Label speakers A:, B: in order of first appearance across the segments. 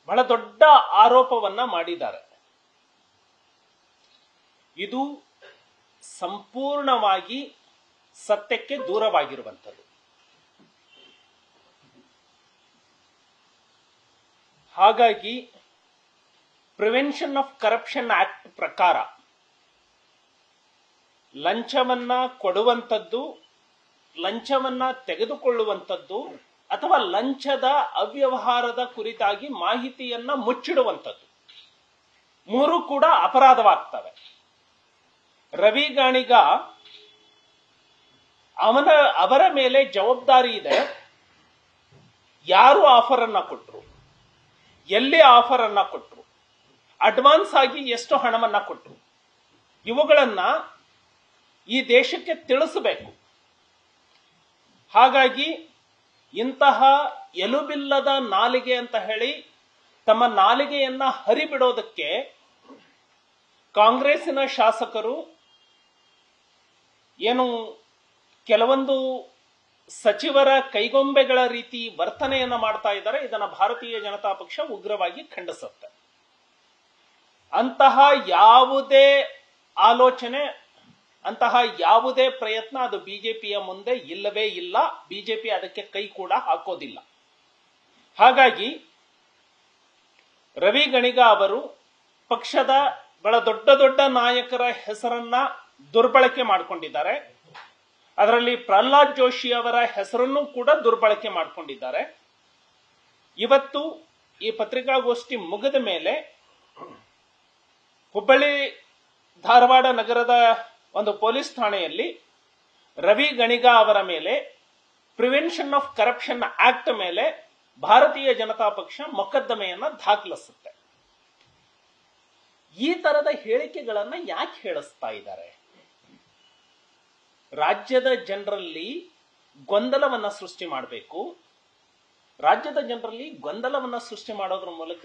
A: ಬಹಳ ದೊಡ್ಡ ಆರೋಪವನ್ನ ಮಾಡಿದ್ದಾರೆ. ಇದು ಸಂಪೂರ್ಣವಾಗಿ ಸತ್ಯಕ್ಕೆ ದೂರವಾಗಿರುವಂಥದ್ದು. ಹಾಗಾಗಿ ಪ್ರಿವೆನ್ಷನ್ ಆಫ್ ಕರಪ್ಷನ್ ಆಕ್ಟ್ ಪ್ರಕಾರ ಲಂಚವನ್ನ ಕೊಡುವಂಥದ್ದು, ಲಂಚವನ್ನ ತೆಗೆದುಕೊಳ್ಳುವಂಥದ್ದು ಅಥವಾ ಲಂಚದ ಅವ್ಯವಹಾರದ ಕುರಿತಾಗಿ ಮಾಹಿತಿಯನ್ನ ಮುಚ್ಚಿಡುವಂಥದ್ದು ಮೂರು ಕೂಡ ಅಪರಾಧವಾಗ್ತವೆ. ರವಿ ಗಾಣಿಗ ಅವರ ಮೇಲೆ ಜವಾಬ್ದಾರಿ ಇದೆ. ಯಾರು ಆಫರ್ ಅನ್ನ ಕೊಟ್ಟರು, ಎಲ್ಲಿ ಆಫರ್ ಅನ್ನ ಕೊಟ್ಟರು, ಅಡ್ವಾನ್ಸ್ ಆಗಿ ಎಷ್ಟು ಹಣವನ್ನ ಕೊಟ್ಟರು, ಇವುಗಳನ್ನ ಈ ದೇಶಕ್ಕೆ ತಿಳಿಸಬೇಕು. ಹಾಗಾಗಿ ಇಂತಹ ಎಲುಬಿಲ್ಲದ ನಾಲಿಗೆ ಅಂತ ಹೇಳಿ ತಮ್ಮ ನಾಲಿಗೆಯನ್ನ ಹರಿಬಿಡೋದಕ್ಕೆ ಕಾಂಗ್ರೆಸ್ಸಿನ ಶಾಸಕರು ಏನು ಕೆಲವೊಂದು ಸಚಿವರ ಕೈಗೊಂಬೆಗಳ ರೀತಿ ವರ್ತನೆಯನ್ನ ಮಾಡ್ತಾ ಇದ್ದಾರೆ. ಇದನ್ನ ಭಾರತೀಯ ಜನತಾ ಪಕ್ಷ ಉಗ್ರವಾಗಿ ಖಂಡಿಸುತ್ತೆ. ಅಂತಹ ಯಾವುದೇ ಆಲೋಚನೆ, ಅಂತಹ ಯಾವುದೇ ಪ್ರಯತ್ನ ಅದು ಬಿಜೆಪಿಯ ಮುಂದೆ ಇಲ್ಲವೇ ಇಲ್ಲ. ಬಿಜೆಪಿ ಅದಕ್ಕೆ ಕೈ ಕೂಡ ಹಾಕೋದಿಲ್ಲ. ಹಾಗಾಗಿ ರವಿ ಗಣಿಗ ಅವರು ಪಕ್ಷದ ಬಹಳ ದೊಡ್ಡ ದೊಡ್ಡ ನಾಯಕರ ಹೆಸರನ್ನ ದುರ್ಬಳಕೆ ಮಾಡಿಕೊಂಡಿದ್ದಾರೆ. ಅದರಲ್ಲಿ ಪ್ರಹ್ಲಾದ್ ಜೋಶಿ ಅವರ ಹೆಸರನ್ನು ಕೂಡ ದುರ್ಬಳಕೆ ಮಾಡಿಕೊಂಡಿದ್ದಾರೆ. ಇವತ್ತು ಈ ಪತ್ರಿಕಾಗೋಷ್ಠಿ ಮುಗಿದ ಮೇಲೆ ಹುಬ್ಬಳ್ಳಿ ಧಾರವಾಡ ನಗರದ ಒಂದು ಪೊಲೀಸ್ ಠಾಣೆಯಲ್ಲಿ ರವಿ ಗಣಿಗ ಅವರ ಮೇಲೆ ಪ್ರಿವೆನ್ಷನ್ ಆಫ್ ಕರಪ್ಷನ್ ಆಕ್ಟ್ ಮೇಲೆ ಭಾರತೀಯ ಜನತಾ ಪಕ್ಷ ಮೊಕದ್ದಮೆಯನ್ನ ದಾಖಲಿಸುತ್ತೆ. ಈ ತರದ ಹೇಳಿಕೆಗಳನ್ನ ಯಾಕೆ ಹೇಳಿಸ್ತಾ ಇದ್ದಾರೆ? ರಾಜ್ಯದ ಜನರಲ್ಲಿ ಗೊಂದಲವನ್ನ ಸೃಷ್ಟಿ ಮಾಡಬೇಕು. ರಾಜ್ಯದ ಜನರಲ್ಲಿ ಗೊಂದಲವನ್ನ ಸೃಷ್ಟಿ ಮಾಡೋದ್ರ ಮೂಲಕ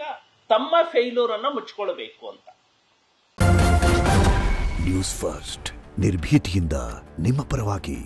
A: ತಮ್ಮ ಫೇಲ್ಯೂರ್ ಅನ್ನ ಮುಚ್ಚಿಕೊಳ್ಳಬೇಕು ಅಂತ.
B: ನ್ಯೂಸ್ ಫಸ್ಟ್, ನಿರ್ಭೀತಿಯಿಂದ ನಿಮ್ಮ ಪರವಾಗಿ.